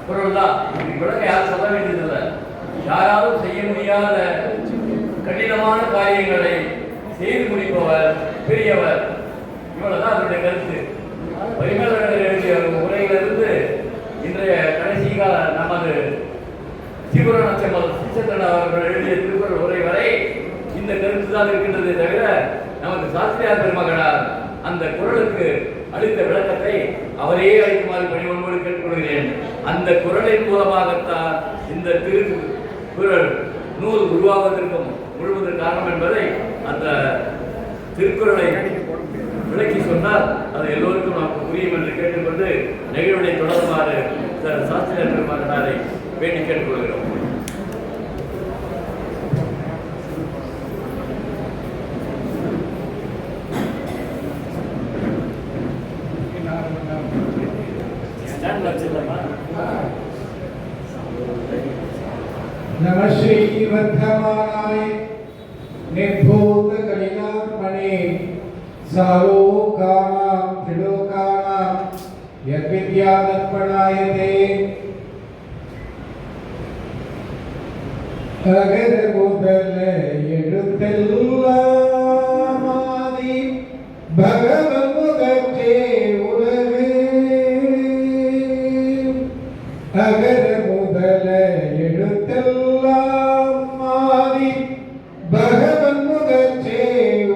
குரல் தான். விளக்க யாரும் சொல்ல வேண்டியதில்லை. யாராலும் செய்ய முடியாத கடினமான காரியங்களை செய்து முடிப்பவர் பெரியவர். இவ்வளவுதான் அதனுடைய கருத்து. பரிமேலழகர் எழுதிய உரையிலிருந்து இன்றைய கடைசி கால நமது சீபுராணச்செம்மல் சீசந்திரன் அவர்கள் எழுதிய திருக்குறள் உரை வரை இந்த கருத்து தான் இருக்கின்றதே தவிர நமது சாஸ்திரியார் பெருமகனார் அந்த குறளுக்கு அளித்த விளக்கத்தை அவரே அளிக்குமாறு பணிவன்போடு கேட்டுக்கொள்கிறேன். அந்த குறளின் மூலமாகத்தான் இந்த திருக்குறள் நூல் உருவாவதற்கும் முழுவதற்கு காரணம் என்பதை அந்த திருக்குறளை விளக்கி சொன்னால் அது எல்லோருக்கும் நமக்கு புரியும் என்று கேட்டுக்கொண்டு நிகழ்வுடைய தொடருமாறு சாஸ்திரியார் பெருமகனாரை வேண்டி கேட்டுக்கொள்கிறோம். नमः श्रीवर्धमानाय निर्भूत कलिलात्मने सालोकानां त्रिलोकानां यद्विद्यादर्पणायते अगर முதல எழுத்தெல்லாம் ஆதி பகவன் முதற்றே உலகு அகர முதல எழுத்தெல்லாம் ஆதி பகவன் முதற்றே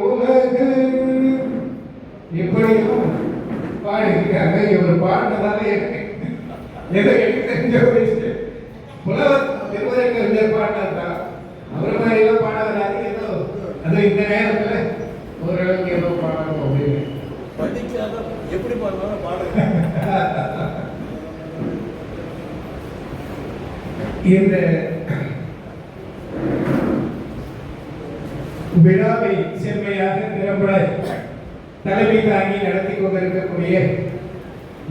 உலகு. இப்படியும் பாடியிருக்காங்க. இவர் பாடினதால எதை தெரிஞ்ச புலவர் திருவள்ளுவர் பாடினதுதான். அவர் மாதிரி எல்லாம் பாட வராது. ஏதோ அது இந்த நேரத்தில் ஓரளவுக்கு ஏதோ பாடணும் அப்படின்னு படிக்காத எப்படி பாடுவாங்க பாடுங்க. இந்த விழாவை செம்மையாக திறம்பட தலைமை தாங்கி நடத்தி கொண்டிருக்கக்கூடிய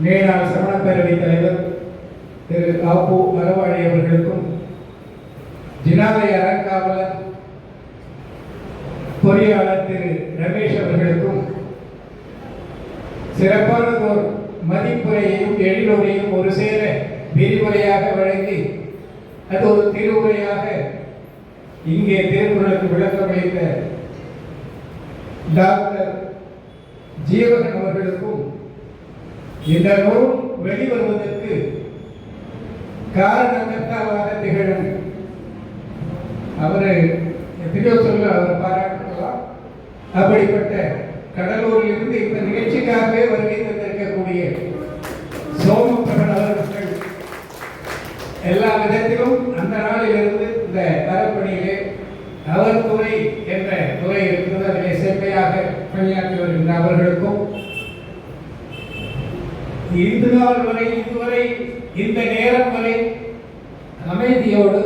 மேலாள் சமண பேரவை தலைவர் திரு ஆப்பு அறவாழி அவர்களுக்கும், ஜினாலய அறங்காவலர் பொறியாளர் திரு ரமேஷ் அவர்களுக்கும் சிறப்பானதோர் மதிப்புரையையும் எழிலுரையும் ஒரு சேர விரிவுரையாக வழங்கி அது ஒரு திருவுரையாக இங்கே திருக்குறளுக்கு விளக்கம் அளித்த டாக்டர் ஜீவகன் அவர்களுக்கும் இந்த நூல் வெளிவருவதற்கு காரணகர்த்தாவாக திகழும் அவரை எத்தனையோ சொல்ல அவர் பாராட்டலாம். அப்படிப்பட்ட கடலூரில் இருந்து இந்த நிகழ்ச்சிக்காகவே வருகை தந்திருக்கக்கூடிய சோமபிரபன் அவர்கள் எல்லா விதத்திலும் அந்த நாளிலிருந்து இந்த தரப்பணியிலே அவர் துறை என்ற துறை இருக்கிறது. அதிலே செம்மையாக பணியாற்றி வருகின்ற அவர்களுக்கும் இந்த நாள் வரை இதுவரை இந்த நேரம் வரை அமைதியோடு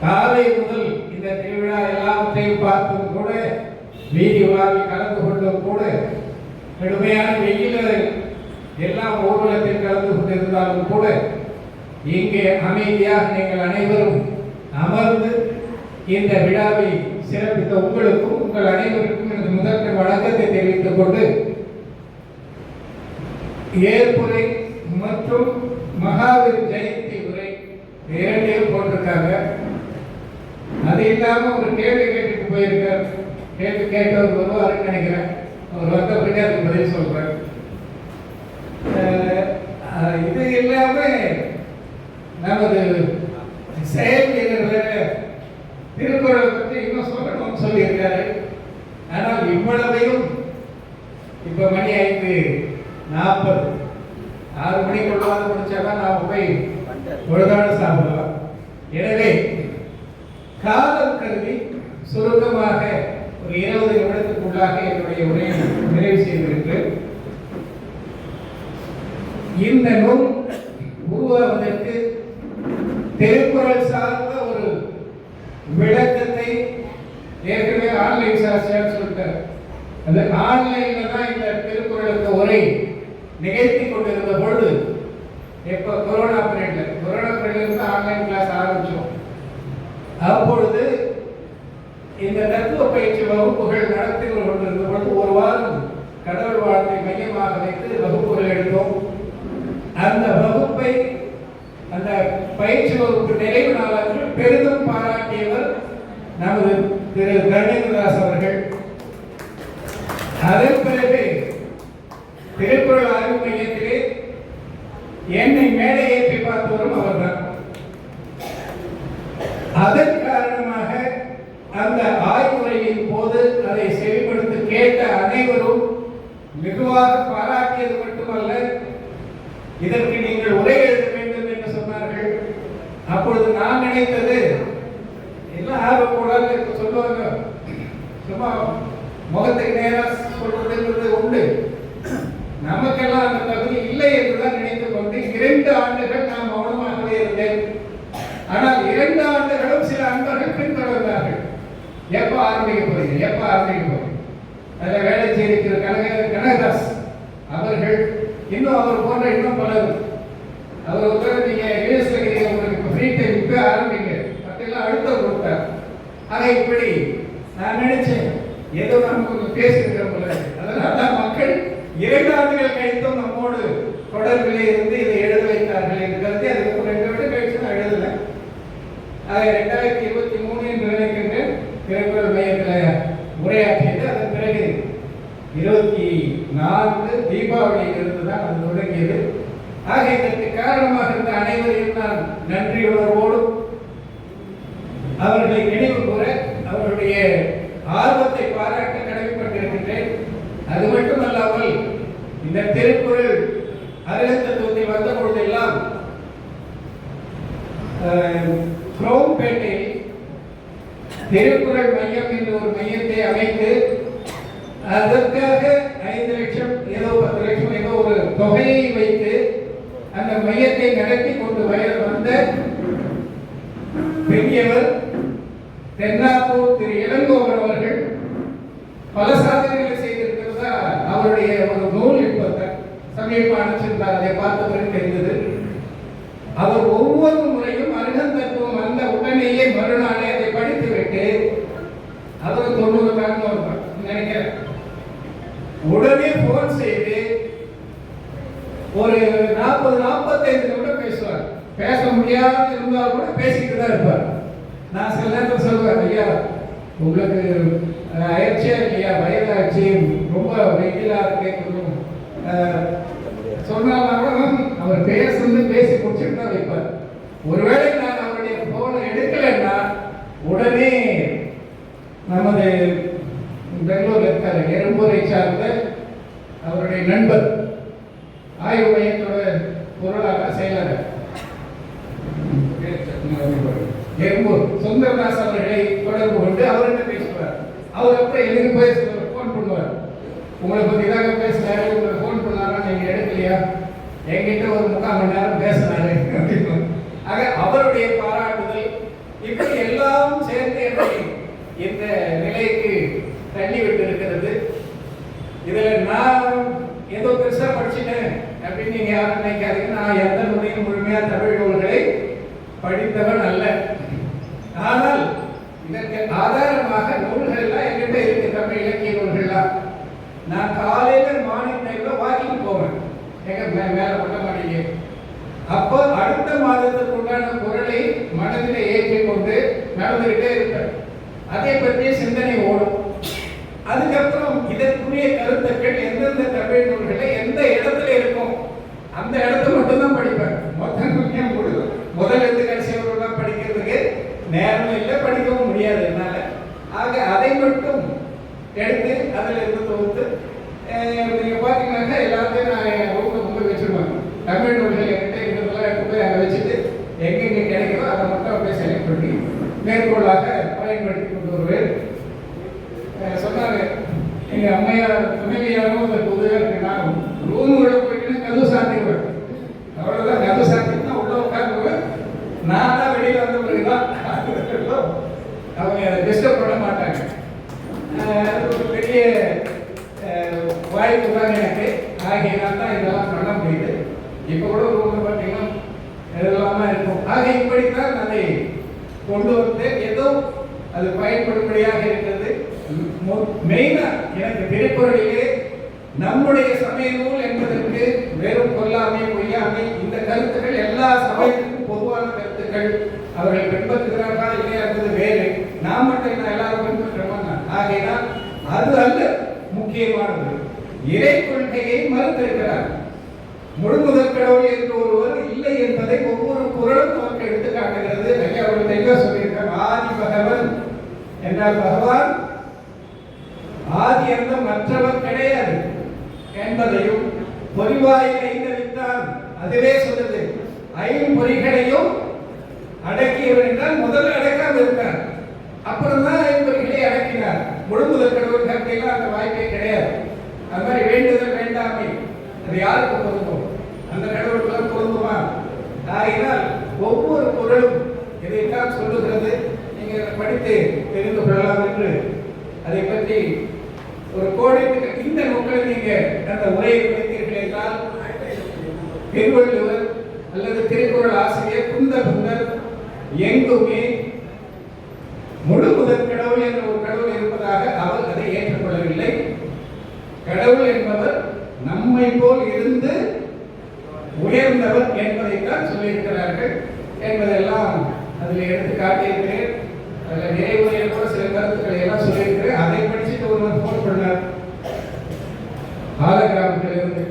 காலை முதல் இந்த திருவிழா எல்லாவற்றையும் பார்த்தும் கூட வீதி உலாவில் கலந்து கொண்டும் கூட கடுமையான வெயில எல்லாம் ஊர்வலத்தில் கலந்து கொண்டிருந்தாலும் கூட இங்கே அமைதியாக நீங்கள் அனைவரும் அமர்ந்து இந்த விழாவை சிறப்பித்த உங்களுக்கும் உங்கள் அனைவருக்கும் எனது முதற்க வணக்கத்தை தெரிவித்துக் கொண்டு ஏற்புரை மற்றும் மகாவீர் ஜெயந்தி உரை இரண்டையும் போட்டிருக்காங்க. அது இல்லாம ஒரு கேள்வி கேட்டுட்டு போயிருக்கார். கேள்வி கேட்டவர் வருவாருன்னு நினைக்கிறேன். அவர் வந்த பிறகு அதுக்கு பதில் சொல்றேன். இது இல்லாம நமது செயல் வீரர் வேற திருக்குறளை பற்றி இன்னும் சொல்லணும்னு சொல்லியிருக்காரு. ஆனால் இவ்வளவையும் இப்ப மணி 5:40 6 மணிக்குள்ளாவது முடிச்சாதான் நாம் போய் பொழுதான சாப்பிடலாம். எனவே காலம் கருதி சுருக்கமாக ஒரு 20 நிமிடத்துக்குள்ளாக என்னுடைய உரையை நிறைவு செய்திருக்கிறேன். இந்த நூல் உருவாவதற்கு திருக்குறள் சார்ந்த ஒரு விளக்கத்தை ஏற்கனவே ஆன்லைன் சாஸ்திரம் சொல்லிட்டார். அந்த ஆன்லைன்ல தான் இந்த திருக்குறளுக்கு உரை நிகழ்த்தி கொண்டிருந்த பொழுது எப்ப கொரோனா பீரியட்ல இருந்து ஆன்லைன் கிளாஸ் ஆரம்பிச்சோம். அப்பொழுது இந்த தத்துவ பயிற்சி வகுப்புகள் நடத்தி கொண்டிருந்த பொழுது ஒரு வாரம் கடவுள் வாழ்த்தை மையமாக வைத்து வகுப்புகள் எடுத்தோம். அந்த வகுப்பை நமது திரு தர்மேந்திரதாஸ் அவர்கள். அதன் பிறகு திருக்குறள் ஆய்வு மையத்திலே என்னை மேடை ஏற்றி பார்த்தவரும் அவர்தான். அதன் காரணமாக அந்த ஆய்வுரையின் போது அதை செவிப்படுத்தி கேட்ட அனைவரும் மிகுவாக பாராட்டியது மட்டுமல்ல, இதற்கு நீங்கள் உரை எழுத வேண்டும் என்று சொன்னார்கள். அப்பொழுது நான் நினைத்தது, எல்லாம் ஆர்வக்கூடாது சொல்லுவாங்க, சும்மா முகத்துக்கு நேராக சொல்றதுங்கிறது உண்டு, நமக்கெல்லாம் அந்த தகுதி இல்லை என்றுதான் நினைத்துக் கொண்டு 2 ஆண்டுகள் நான் மௌனமாகவே இருந்தேன். ஆனால் 2 ஆண்டுகளும் சில அன்பர்கள் பின்தொடர்ந்தார்கள். எப்ப ஆரம்பிக்க போறீங்க? அதில் வேலை செய்திருக்கிற கனகதாஸ் அவர்கள், இன்னும் அவர் போன்ற இன்னும் பலர், அவர் உட்கார்ந்து நீங்க யூஎஸ்ல உங்களுக்கு ஃப்ரீ டைம் இப்ப ஆரம்பிங்க அப்படிலாம் அழுத்தம் கொடுத்தார். ஆக இப்படி நான் நினைச்சேன், ஏதோ நம்ம கொஞ்சம் பேசியிருக்கிறோம் போல. அதனால மக்கள் 2 ஆண்டுகள் கழித்தும் நம்மோடு தொடர்பிலே இருந்து இதை எழுத வைத்தார்கள் என்று கருதி அதுக்கு 2 வருடம் கழிச்சு நான் எழுதல. ஆக 2023 என்று நினைக்கின்றேன் திருக்குறள் மையத்தில் உரையாற்றியது. அதன் பிறகு 24 தீபாவளியிலிருந்து தான் அது தொடங்கியது. ஆக இதற்கு காரணமாக இருந்த அனைவரையும் நான் நன்றி உணர்வோடும் அவர்களை நினைவு கூற, அவருடைய ஆர்வத்தை பாராட்ட கடமைப்பட்டிருக்கின்றேன். அது மட்டுமல்லாமல் இந்த திருக்குறள் அருகத்தத்துவத்தை வந்த பொழுதெல்லாம் குரோம்பேட்டையில் திருக்குறள் மையம் என்ற ஒரு மையத்தை அமைத்து அதற்காக 5 லட்சம் ஏதோ 10 லட்சம் ஏதோ ஒரு தொகையை வைத்து அந்த மையத்தை நடத்தி கொண்டு வந்த பெரியவர் தென்னாப்பூர் திரு இளங்கோவன் அவர்கள் பல சாதனைகளை செய்திருக்கிறதா அவருடைய ஒரு நூல் இப்ப சமீபம் அனுப்பிச்சிருந்தார். அதை பார்த்த பிறகு தெரிந்தது. அவர் ஒவ்வொரு முறையும் அருகந்தத்துவம் வந்த உடனேயே மறுநாளே அதை படித்துவிட்டு, அவர் 90 நினைக்கிறேன், உடனே போன் செய்து ஒரு 40-45 நிமிடம் பேசுவார். பேச முடியாத இருந்தால் கூட பேசிட்டு தான் இருப்பார். நான் சில நேரத்தில் சொல்லுவேன், ஐயா உங்களுக்கு அயற்சியா இல்லையா, வயதாச்சு, ரொம்ப வெயிலா இருக்கு சொன்னாலும் அவர் பேசி முடிச்சுட்டு தான் வைப்பார். ஒருவேளை நான் அவருடைய போனை எடுக்கலைன்னா உடனே நமது பெங்களூர்ல இருக்காரு எறும்பூரை சார்ந்த அவருடைய நண்பர், ஆய்வு மையத்தோட பொருளாளர் செயலாளர் எறும்பூர் சுந்தரதாஸ் அவர்களை தொடர்பு கொண்டு அவர்கிட்ட பேசுவார். அவர் அப்புறம் எனக்கு போய் போன் பண்ணுவார், உங்களை பத்தி தாங்க பேசினாரு, உங்களை போன் பண்ணாரா, நீங்க எடுக்கலையா, என்கிட்ட ஒரு 3/4 மணி நேரம் பேசினாரு அப்படின்னு. ஆக அவருடைய பாராட்டுதல் இப்படி எல்லாம் சேர்ந்து என்னை இந்த நிலைக்கு தள்ளி விட்டு இருக்கிறது. இதுல நான் ஏதோ பெருசா படிச்சுட்டேன் அப்படின்னு நீங்க யாரும் நினைக்காதீங்க. நான் எந்த நூலையும் முழுமையா தமிழ் நூல்களை படித்தவன் அல்ல. ஆனால் இதற்கு ஆதாரமாக நூல்கள் எல்லாம் என்கிட்ட இருக்கு, தமிழ் இலக்கிய நூல்கள்லாம். நான் காலையில மார்னிங் டைம்ல வாக்கிங் போவேன் எங்க மேல பண்ண மாட்டீங்க. அப்போ அடுத்த மாதத்துக்கு உண்டான குரலை மனதில் ஏற்றிக் கொண்டு நடந்துகிட்டே இருப்பேன். அதை பற்றிய சிந்தனை ஓடும். அதுக்கப்புறம் இதற்குரிய கருத்துக்கள் எந்தெந்த தமிழ் நூல்களை எந்த இடத்துல இருக்கும் அந்த இடத்த மட்டும்தான் படிப்பேன். முதல் இருந்து கடைசி வரலாம் படிக்கிறதுக்கு நேரம் இல்லை, படிக்கவும் முடியாது என்னால. ஆக அதை மட்டும் எடுத்து அதில் இருந்து தொகுத்து நீங்க பாத்தீங்கன்னாக்கா எல்லாத்தையும் நான் ரூம்ல கொண்டு வச்சிருவேன். தமிழ் நூல்கள் என்கிட்ட இருக்கிறதெல்லாம் எடுத்து போய் அங்கே வச்சுட்டு எங்கெங்க கிடைக்கிறோ அதை மட்டும் அப்படியே செலக்ட் பண்ணி மேற்கோளாக பயன்படுத்தி கொண்டு வருவேன். சொன்னாரு எங்க அம்மையார் துணைவியாரும் அதற்கு உதவியா இருக்கு. நான் ரூம் உள்ள போயிட்டு கதவு சாத்திடுவேன், அவ்வளவுதான். கதவு சாத்திட்டு உள்ள உட்காந்துருவேன். நான் தான் வெளியில வந்த பிறகுதான் அவங்க அதை டிஸ்டர்ப் பண்ண மாட்டாங்க. ஒரு பெரிய வாய்ப்பு தான் எனக்கு. ஆகியனால் தான் இதெல்லாம் பண்ண முடியுது. இப்போ கூட ரூம்ல பார்த்தீங்கன்னா இதெல்லாமா இருக்கும். ஆக இப்படித்தான் அதை கொண்டு வந்து ஏதோ அது பயன்படும்படியாக இருக்கிறது. மெயினா எனக்கு திருக்குறளிலே நம்முடைய சமய நூல் என்பதற்கு வெறும் கொல்லாமை, பொய்யாமை இந்த கருத்துக்கள் எல்லா சமயத்துக்கும் பொதுவான கருத்துக்கள். அவர்கள் பின்பற்றுகிறார்களா இல்லையா என்பது வேறு. நாம் அதை நான் எல்லாரும் பின்பற்றோம்னா ஆகையினால் அது அல்ல முக்கியமானது. இறை கொள்கையை மறுத்திருக்கிறார். முழுமுதற் கடவுள் என்று ஒருவர் இல்லை என்பதை ஒவ்வொரு குரலும் நமக்கு எடுத்து காட்டுகிறது. அவர்கள் தெளிவாக சொல்லியிருக்காங்க. ஆதி பகவன் என்றால் பகவான் ஆதி என்ற மற்றவர் கிடையாது என்பதையும் பொறிவாயில் ஐந்தவித்தான் அதுவே சொல்லுது. ஐம்பொறிகளையும் அடக்கியவர் என்றால் முதல்ல அடக்காம இருக்கார், அப்புறம் தான் ஐம்பொறிகளை அடக்கினார். முழுமுதற் கடவுள் கருத்தையெல்லாம் அந்த வாய்ப்பே கிடையாது. அது மாதிரி வேண்டுதல் வேண்டாமை அது யாருக்கு பொருந்தும்? அந்த கடவுளுக்கு பொருந்துமா? ஆகினால் ஒவ்வொரு குரலும் இதைத்தான் சொல்லுகிறது. நீங்கள் படித்து தெரிந்து கொள்ளலாம் என்று அதை பற்றி ஒரு கோடிட்டு இந்த நோக்கில் நீங்க அந்த உரையை படித்தீர்கள் என்றால் திருவள்ளுவர் அல்லது திருக்குறள் ஆசிரியர் குந்தபுந்தர் எங்குமே முழு முதற் கடவுள் என்ற ஒரு கடவுள் இருப்பதாக அவர் அதை ஏற்றுக்கொள்ளவில்லை. கடவுள் என்பவர் நம்மை போல் இருந்து உயர்ந்தவர் என்பதைத்தான் சொல்லியிருக்கிறார்கள் என்பதெல்லாம் அதில் எடுத்து காட்டியிருக்கிறேன். அதில் நிறைவுரையில் கூட சில கருத்துக்களை எல்லாம் சொல்லியிருக்கிறேன். அதை படிச்சுட்டு ஒருவர் போன் பண்ணார் ஆலகிராமத்திலிருந்து.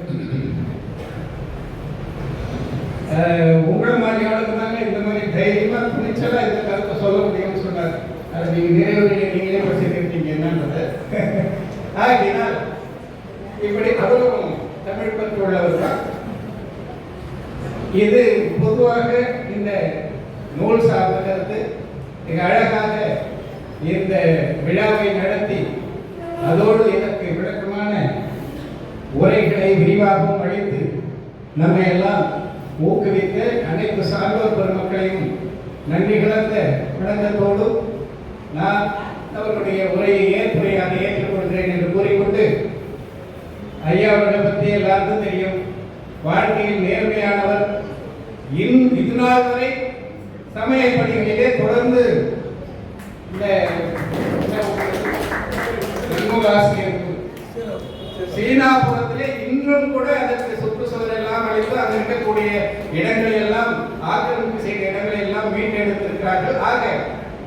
உங்களை மாதிரி ஆளுக்கு தாங்க இந்த மாதிரி தைரியமா துணிச்சலா இந்த கருத்தை சொல்ல முடியும்னு சொன்னார். அது நீங்க நிறைவுரையை நீங்களே படிச்சிருக்கீங்க என்னன்றது. ஆகினால் இப்படி அவரும் தமிழ் பற்று உள்ளவர் தான். இது பொதுவாக இந்த நூல் சார்ந்த கருத்து மிக அழகாக இந்த விழாவை நடத்தி அதோடு எனக்கு விளக்கமான உரைகளை விரிவாகவும் அளித்து நம்மை எல்லாம் ஊக்குவித்த அனைத்து சான்றோர் பெருமக்களையும் நன்றி கலந்த வணக்கத்தோடு நான் அவர்களுடைய உரையை ஏற்புரையாக ஏற்றுக்கொள்கிறேன் என்று கூறிக்கொண்டு, ஐயாவர்களை பற்றி எல்லாருக்கும் தெரியும். வாழ்க்கையில் நேர்மையானவர். இது நாள் வரை சமய பணிகளிலே தொடர்ந்து இந்த ஆசிரியர் சீனாபுரத்திலே இன்றும் கூட அதற்கு சுற்றுச்சூழல் எல்லாம் அளித்து அங்கு இருக்கக்கூடிய இடங்களை எல்லாம் ஆக்கிரமிப்பு செய்த இடங்களை எல்லாம் மீட்டெடுத்திருக்கிறார்கள். ஆக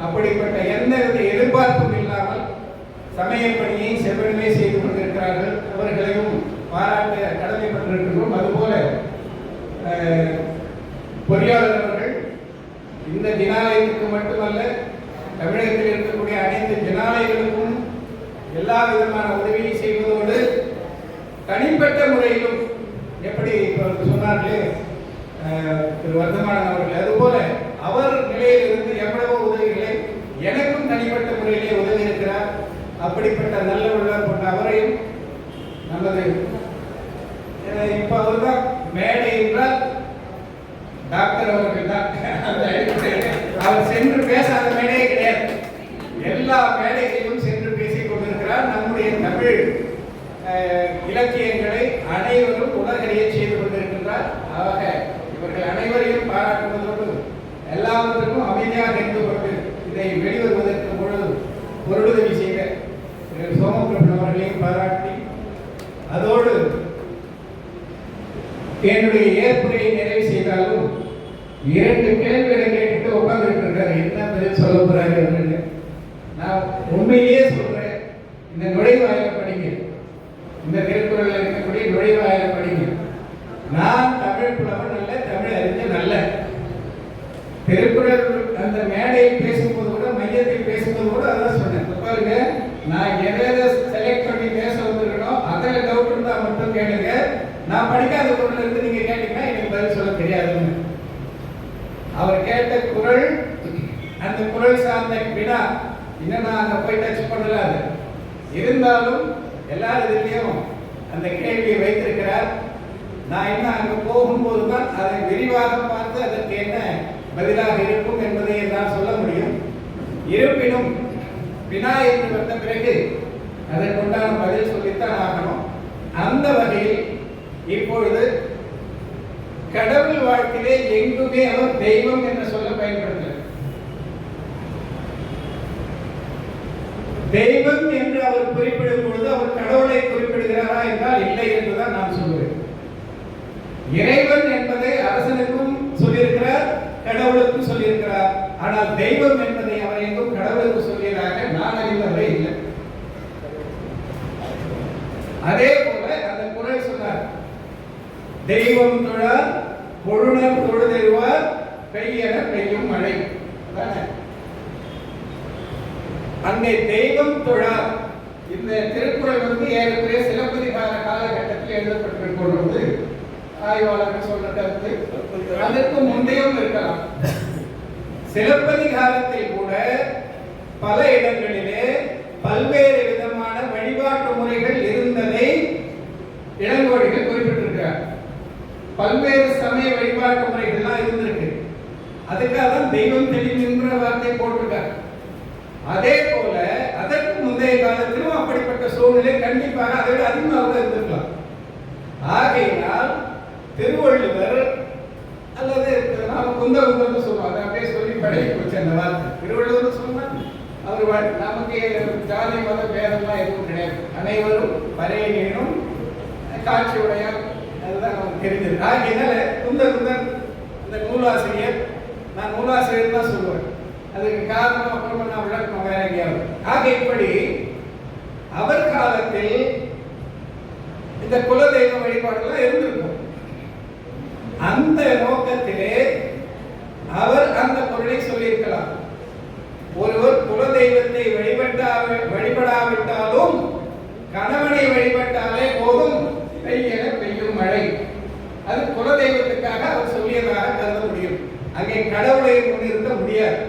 அப்படிப்பட்ட எந்தவித எதிர்பார்ப்பும் இல்லாமல் சமய பணியை செவ்வனமே செய்து கொண்டிருக்கிறார்கள். அவர்களையும் பாராட்ட கடமைப்பட்டிருக்கிறோம். அதுபோல பொறியாளர் அவர்கள் இந்த ஜினாலயத்துக்கு மட்டுமல்ல, தமிழகத்தில் இருக்கக்கூடிய அனைத்து ஜினாலயங்களுக்கும் எல்லா விதமான உதவியை செய்வதோடு தனிப்பட்ட முறையிலும் எப்படி சொன்னார்களே திரு வர்த்தமானன் அவர்கள், அதுபோல அவர் நிலையிலிருந்து எவ்வளவோ உதவிகளை எனக்கும் தனிப்பட்ட முறையிலே உதவி இருக்கிறார். அப்படிப்பட்ட நல்ல உள்ளம் கொண்ட அவரையும் நமது இப்ப அவர் தான் மேடை என்றால் டாக்டர் அவர்கள் தான். அவர் சென்று பேசாத மேடையே கிடையாது. எல்லா மேடைகளிலும் சென்று பேசிக் கொண்டிருக்கிறார். நம்முடைய தமிழ் இலக்கியங்களை அனைவரும் உலகறிய செய்து கொண்டிருக்கின்றார். ஆக இவர்கள் அனைவரையும் பாராட்டுவதோடு எல்லாவற்றுக்கும் அமைதியாக இருந்து கொண்டு இதை வெளிவருவதற்கு பொருளுதவி செய்த சோமபிரபன் அவர்களையும் பாராட்டி, அதோடு என்னுடைய ஏற்புரையை நிறைவு செய்தாலும் 2 கேள்விகளை கேட்டுட்டு உட்கார்ந்துருக்கிறார். என்ன பதில் சொல்ல போறாரு அப்படின்னு நான் உண்மையிலேயே சொல்றேன். இந்த நுழைவாயில படிங்க, இந்த திருக்குறள் இருக்கக்கூடிய நுழைவாயில படிங்க. நான் தமிழ் புலவன் அல்ல, தமிழ் அறிஞன் அல்ல. திருக்குறள் அந்த மேடையில் பேசும்போது கூட, மையத்தில் பேசும்போது கூட அதான் சொன்னேன். பாருங்க, நான் எதை செலக்ட் பண்ணி பேச வந்திருக்கணும் அதில் டவுட் இருந்தா மட்டும் கேளுங்க. நான் படிக்காத குரல் இருந்து நீங்க கேட்டீங்கன்னா எனக்கு பதில் சொல்ல தெரியாதுன்னு. அவர் கேட்ட குரல், அந்த குரல் சார்ந்த வினா இன்னும் நான் அங்க போய் டச் பண்ணல. அது இருந்தாலும் எல்லாரும் இதுலயும் அந்த கேள்வியை வைத்திருக்கிறார். நான் என்ன அங்க போகும்போது தான் அதை விரிவாக பார்த்து அதற்கு என்ன பதிலாக இருக்கும் என்பதை என்னால் சொல்ல முடியும். இருப்பினும் வினா என்று வந்த பிறகு அதற்குண்டான பதில் சொல்லித்தான் ஆகணும். அந்த வகையில் இப்பொழுது கடவுள் வாழ்க்கையிலே எங்குமே அவர் தெய்வம் என்று சொல்ல பயன்படுத்த, தெய்வம் என்று அவர் குறிப்பிடும் பொழுது அவர் கடவுளை குறிப்பிடுகிறாரா என்றால் இல்லை என்றுதான் நான் சொல்லுவேன். இறைவன் என்பதை அரசனுக்கும் சொல்லியிருக்கிறார், கடவுளுக்கும் சொல்லியிருக்கிறார். ஆனால் தெய்வம் என்பதை அவர் எங்கும் கடவுளுக்கு சொல்லியதாக பொழுணர் பொழுதெழுவார் பெய்யென பெய்யும் மழை. அதானே? அங்கே தெய்வம் தொழார். இந்த திருக்குறள் ஏற்கனவே சிலப்பதிகார காலகட்டத்தில் எழுதப்பட்டிருக்கிறது. ஆய்வாளர்கள் சொல்ற கருத்து அதற்கு முந்தையும் இருக்கலாம். சிலப்பதிகாரத்தில் கூட பல இடங்களிலே பல்வேறு விதமான வழிபாட்டு முறைகள் இருந்ததை இளங்கோடிகள் குறிப்பிட்டிருக்கிறார். பல்வேறு சமய வழிபாட்டு முறைகள்லாம் இருந்திருக்கு. அதுக்காக தான் தெய்வம் தெளிவுங்கிற வார்த்தை போட்டிருக்கார். அதே போல அதற்கு முந்தைய காலத்திலும் அப்படிப்பட்ட சூழ்நிலை கண்டிப்பாக அதை விட அதிகமாக இருந்திருக்கலாம். ஆகையினால் திருவள்ளுவர் அல்லது நாம் குந்தகுந்தன்னு சொல்லுவாங்க, அப்படியே சொல்லி பழகி போச்சு அந்த வார்த்தை. திருவள்ளுவர் சொன்னா அவர் நமக்கு ஜாதி மத பேதம்லாம் எதுவும் கிடையாது, அனைவரும் பறையனும் காட்சி உடையார், அதுதான் நமக்கு தெரிஞ்சது. ஆகையினால குந்தகுந்தன் இந்த நூலாசிரியர், நான் நூலாசிரியர் தான் சொல்லுவேன், அதுக்கு காரணம் அப்புறமா நான் விளக்கணும் வேற எங்கேயாவது. ஆக இப்படி அவர் காலத்தில் இந்த குலதெய்வ வழிபாடுலாம் இருந்திருக்கும். அந்த நோக்கத்திலே அவர் அந்த பொருளை சொல்லியிருக்கலாம். ஒருவர் குலதெய்வத்தை வழிபடாவிட்டாலும் கணவனை வழிபட்டாலே போதும் பெய்யென பெய்யும் மழை. அது குலதெய்வத்துக்காக அவர் சொல்லியதாக கருத முடியும். அங்கே கடவுளை முன்னிறுத்த முடியாது.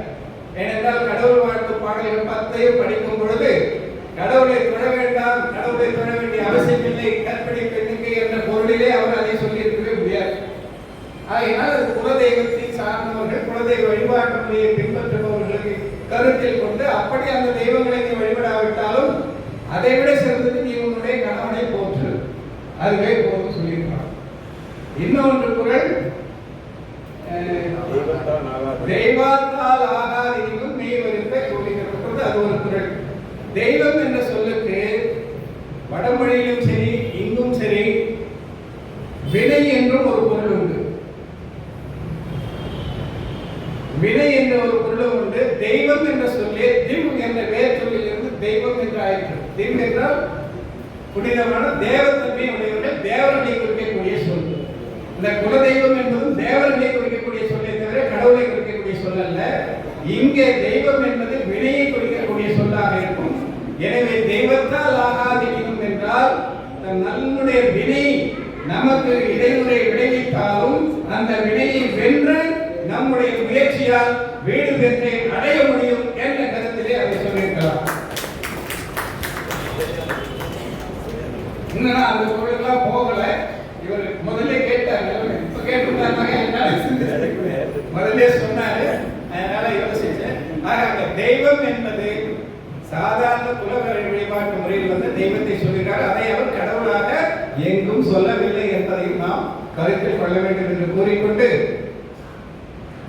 ஏனென்றால் கடவுள் வாழ்த்து பாடல்கள் 10 படிக்கும் பொழுது கடவுளை தொழ வேண்டாம், கடவுளை தொழ வேண்டிய அவசியம் இல்லை, கற்பனை பெண்ணுக்கு என்ற பொருளிலே அவர் அதை சொல்லியிருக்கவே முடியாது. ஆகையினால் அது குலதெய்வத்தை சார்ந்தவர்கள், குலதெய்வ வழிபாட்டு முறையை பின்பற்றுபவர்களுக்கு கருத்தில் கொண்டு அப்படி அந்த தெய்வங்களை நீ வழிபடாவிட்டாலும் அதை விட சிறந்தது நீ உன்னுடைய கணவனை போற்று, அதுவே போதும் சொல்லியிருக்கிறார். இன்னொன்று குறள், தெய்வத்தால் ஆகாதெனினும் மெய் வருத்த சொல்லுகிறது. அது ஒரு குறள். தெய்வம் என்ற சொல்லுக்கு வடமொழியிலும் சரி இங்கும் சரி வினை என்றும் ஒரு பொருள் உண்டு. வினை என்ற ஒரு பொருள் உண்டு. தெய்வம் என்ற சொல்லே திவ் என்ற வேர் சொல்லிலிருந்து தெய்வம் என்று ஆயிற்று. திவ் என்றால் புனிதமான தேவத்தன்மை உடையவர்கள், தேவர்களை குறிக்கக்கூடிய சொல். இந்த குலதெய்வம் என்பதும் தேவர்களை குறிக்கக்கூடிய சொல்லை தவிர கடவுளை குறிக்கக்கூடிய சொல் அல்ல. இங்கே தெய்வம் என்பது வினையை குறிக்கக்கூடிய சொல்லாக இருக்கும். எனவே தெய்வத்தால் ஆகாதெனினும் என்றால் நம்முடைய வினை நமக்கு இடைமுறை விளைவித்தாலும் அந்த வினையை வென்று நம்முடைய முயற்சியால் வீடு பெற்றை அடைய முடியும் என்ற கருத்திலே அதை சொல்லியிருக்கிறார். இன்னும் அந்த பொருளெல்லாம் போகல. இவர் முதல்ல கேட்டார், இப்ப கேட்டுட்டாங்க, முதல்ல சொன்னாரு, அதனால யோசிச்சேன். ஆக தெய்வம் என்பது சாதாரண குலவரை வழிபாட்டு முறையில் தெய்வத்தை சொல்கிறார். அதை அவர் கடவுளாக எங்கும் சொல்லவில்லை என்பதையும் நாம் கருத்தில் கொள்ள வேண்டும் என்று கூறிக்கொண்டு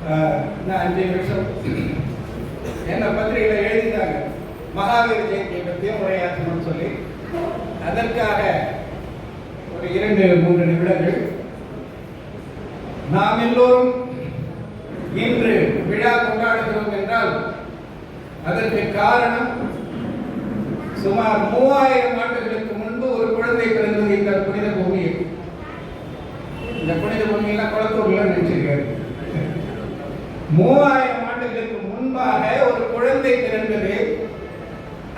5 நிமிஷம் என்ன பத்திரிகையில எழுதிட்டாங்க மகாவீர ஜெயந்தியை பற்றியும் உரையாற்றணும்னு சொல்லி, அதற்காக ஒரு 2-3 நிமிடங்கள். நாம் எல்லோரும் இன்று விழா கொண்டாடுகிறோம் என்றால் அதற்கு காரணம் சுமார் 3000 ஆண்டுகளுக்கு முன்பு ஒரு குழந்தை பிறந்தது இந்த புனித பூமியில். இந்த புனித பூமியெல்லாம் குளத்தூர்ல நினைச்சிருக்காரு. 3000 ஆண்டுகளுக்கு முன்பாக ஒரு குழந்தை பிறந்தது.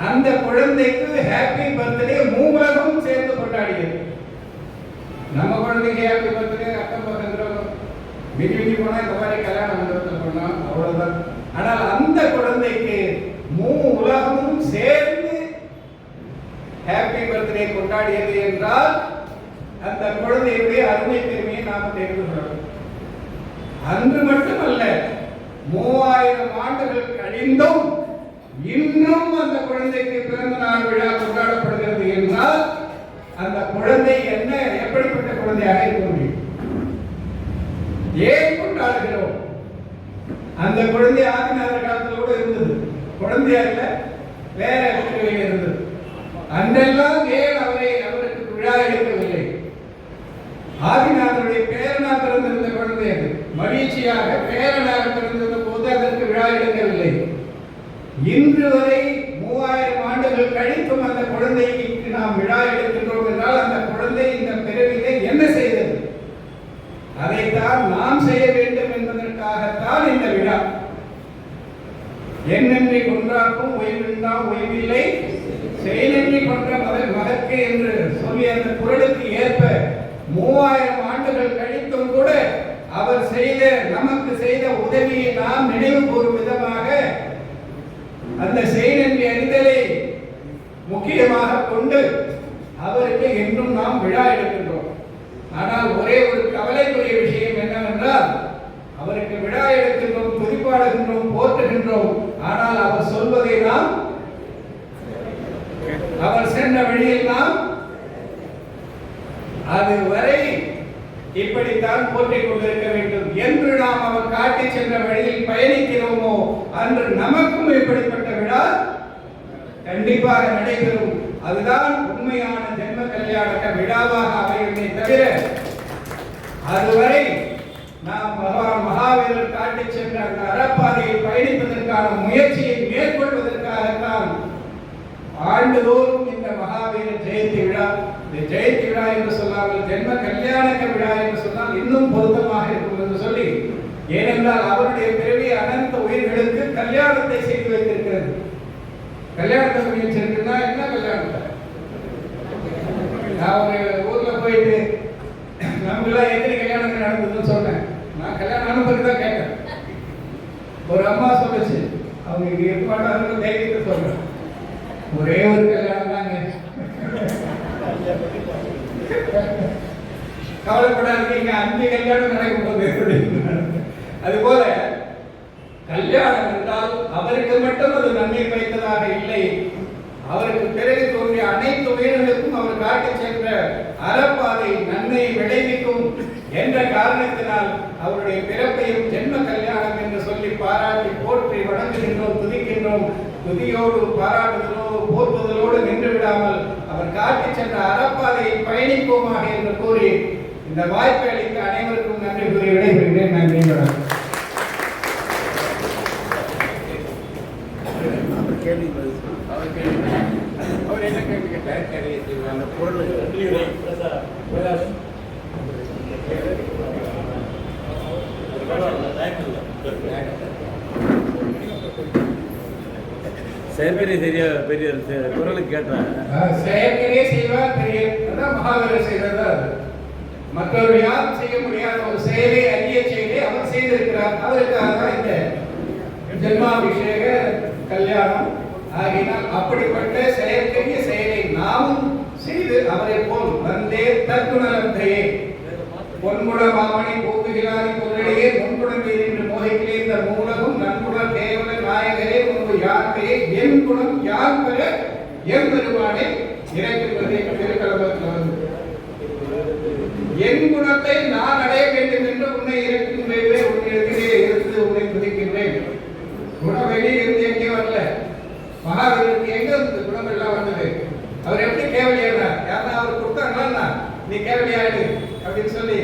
அந்த குழந்தைக்கு ஹாப்பி பர்த்டே மூலகம் சேர்ந்து கொண்டாடியது. நம்ம குழந்தைக்கு ஹாப்பி பர்த்டே அக்கம் பக்கத்துல மிதி போனா இந்த மாதிரி கல்யாண மண்டபத்தில் பண்ணோம், அவ்வளவுதான். ஆனால் அந்த குழந்தைக்கு உலகமும் சேர்ந்து ஹாப்பி பர்த்டே கொண்டாடியது என்றால் அந்த குழந்தையுடைய அருமை பெருமையை நாம் தெரிந்து கொள்ளணும். அன்று மட்டுமல்ல, 3000 ஆண்டுகள் கழிந்தும் இன்னும் அந்த குழந்தைக்கு பிறந்த நாள் விழா கொண்டாடப்படுகிறது என்றால் அந்த குழந்தை என்ன, எப்படிப்பட்ட குழந்தையாக இருக்க முடியும்? ஏன் கொண்டாடுகிறோம்? அந்த குழந்தை ஆதிநாதர் காலத்தோடு இருந்தது, குழந்தையா இல்ல, வேற இடங்களில் இருந்தது. அன்றெல்லாம் ஏன் அவருக்கு விழா எடுக்கவில்லை? ஆதிநாதருடைய பேரனா பிறந்திருந்த குழந்தை அது, மகிழ்ச்சியாக பேரனாக பிறந்திருந்த போது அதற்கு விழா எடுக்கவில்லை. இன்று வரை 3000 ஆண்டுகள் கழித்தும் அந்த குழந்தைக்கு நாம் விழா எடுக்கின்றோம் என்றால் அந்த குழந்தை இந்த பிறவிலே என்ன செய்தது? அதைத்தான் செய்ய வேண்டும் என்பதற்காகத்தான் இந்த விழா. என்னென்றி கொன்றாக்கும் ஓய்வில்லா ஓய்வில்லை, செயலென்றி கொன்ற மகற்கு என்று சொல்லி அந்த குரலுக்கு ஏற்ப 3000 ஆண்டுகள் கழித்தும் கூட அவர் செய்த நமக்கு செய்த உதவியை நாம் நினைவு கூறும் விதமாக அந்த செயலென்றி அறிதலை முக்கியமாக கொண்டு அவருக்கு என்றும் நாம் விழா எடுக்கின்றோம். ஆனால் ஒரே ஒரு கவலைக்குரிய விஷயம் என்னவென்றால், அவருக்கு விழா எடுக்கின்றோம், துதிப்பாடுகின்றோம், போற்றுகின்றோம். ஆனால் அவர் சொல்வதை நாம், அவர் சென்ற வழியில் நாம் அதுவரை இப்படித்தான் போற்றிக் கொண்டிருக்க வேண்டும் என்று நாம் அவர் காட்டி சென்ற வழியில் பயணிக்கிறோமோ அன்று நமக்கும் இப்படிப்பட்ட விழா கண்டிப்பாக நடைபெறும். அதுதான் உண்மையான ஜென்ம கல்யாண விழாவாக அமையுமே தவிர, அதுவரை நாம் பகவான் மகாவீரர் காட்டி சென்ற அந்த அறப்பாதையில் பயணிப்பதற்கான முயற்சியை மேற்கொள்வதற்காகத்தான் ஆண்டுதோறும் இந்த மகாவீர ஜெயந்தி விழா. இந்த ஜெயந்தி விழா என்று சொல்லாமல் ஜென்ம கல்யாண விழா என்று சொன்னால் இன்னும் பொருத்தமாக இருக்கும் என்று சொல்லி, ஏனென்றால் அவருடைய பிறவி அனந்த உயிர்களுக்கு கல்யாணத்தை செய்து வைத்திருக்கிறது. கல்யாணத்தை முயற்சிருக்குன்னா என்ன கல்யாணத்தை? நான் ஒரு ஊர்ல போயிட்டு நம்மளாம் எத்தனை கல்யாணங்கள் நடந்ததுன்னு சொன்னேன். நான் கல்யாணம் அனுபவத்தை தான் கேட்டேன். ஒரு அம்மா சொல்லுச்சு, அவங்க இங்க இருப்பாங்க தைரியத்தை சொல்றேன், ஒரே ஒரு கல்யாணம் தாங்க, கவலைப்படாதீங்க, 5 கல்யாணம் நடக்கும் போது. அதுபோல கல்யாணம் என்றால் அவருக்கு மட்டும் அது நன்மை பயத்ததாக இல்லை, அவருக்கு பிறகு தோன்றிய அனைத்து உயிர்களுக்கும் அவர் காட்டி சென்ற அறப்பாதை நன்மை விளைவிக்கும் என்ற காரணத்தினால் அவருடைய பிறப்பையும் ஜென்ம கல்யாணம் என்று சொல்லி பாராட்டி போற்றி வணங்குகின்றோம், துதிக்கின்றோம். துதியோடு பாராட்டுதலோடு போற்றுதலோடு நின்று விடாமல் அவர் காட்டி சென்ற அறப்பாதையை பயணிப்போமாக என்று கூறி இந்த வாய்ப்பை அளித்த அனைவருக்கும் நன்றி கூறி விடைபெறுகிறேன். நன்றி. அவர் என்ன கேள்வி கேட்டார்? அந்த பொருள் செயற்கை சரியா பெரிய குரலுக்கு கேட்டார். செயற்கையே செய்வார் பெரிய, அதான் மகாவீரர் செய்தது. அது மற்றவர்கள் யாரும் செய்ய முடியாத ஒரு செயலை, அரிய செயலை அவர் செய்திருக்கிறார். அவருக்காக தான் இந்த ஜென்மாபிஷேக கல்யாணம் ஆகினால் அப்படிப்பட்ட செயற்கைய செயலை நாமும் செய்து அவரை போல் வந்தே தற்குணத்தையே பொன்முட மாமணி போக்குகிறாரி பொருளையே முன்குணம் என்று மோகிக்கிறே இந்த மூலகம் நன்குணம் கேவல நாயகரே முன்பு யாருக்கையே என் குணம் யார் பெற என் பெருமானே இறைக்கின்றதே திருக்கலபத்தில் வந்து என் குணத்தை நான் அடைய வேண்டும் என்று உன்னை இருக்கின்றே உன்னை எதிரே இருந்து உன்னை துதிக்கின்றேன். குணம் வெளியே இருந்து எங்கே வரல, மகாவீரருக்கு எங்க இருந்து குணம் எல்லாம் வந்தது? அவர் எப்படி கேவலியானார்? யாரா அவர் கொடுத்தாங்களா, நீ கேவலியாடு அப்படின்னு சொல்லி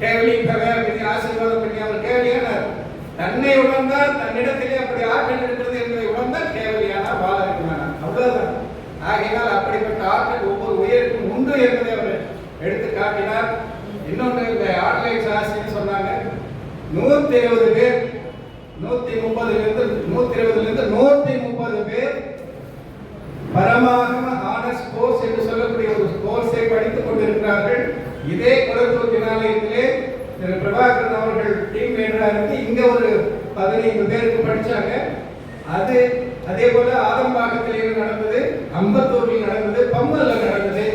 கேவலி அப்படின்னு ஆசீர்வாதம் பண்ணி அவர் கேவலியானார். தன்னை உணர்ந்தால் தன்னிடத்திலே அப்படி ஆற்றல் இருக்கிறது என்பதை உணர்ந்தால் கேவலியானார், வாழ இருக்குமானார். அவ்வளவுதான். ஆகையினால் அப்படிப்பட்ட ஆற்றல் ஒவ்வொரு உயிருக்கும் உண்டு என்பதை அவர் எடுத்து காட்டினார். இன்னொன்று இந்த ஆன்லைன் சாஸ்திரம் சொன்னாங்க, 120 பேர் 120 பேர் பரமாகம ஆனர்ஸ் கோர்ஸ் என்று சொல்லக்கூடிய ஒரு கோர்ஸை படித்துக் கொண்டிருக்கிறார்கள். இதே குலத்தூர் நிலையத்திலே திரு பிரபாகரன் அவர்கள் டீம் லீடரா இருந்து இங்க ஒரு 15 பேருக்கு படிச்சாங்க. அது அதே போல ஆதம்பாக்கத்திலே நடந்தது, அம்பத்தூரில் நடந்தது, பம்மல்ல நடந்தது.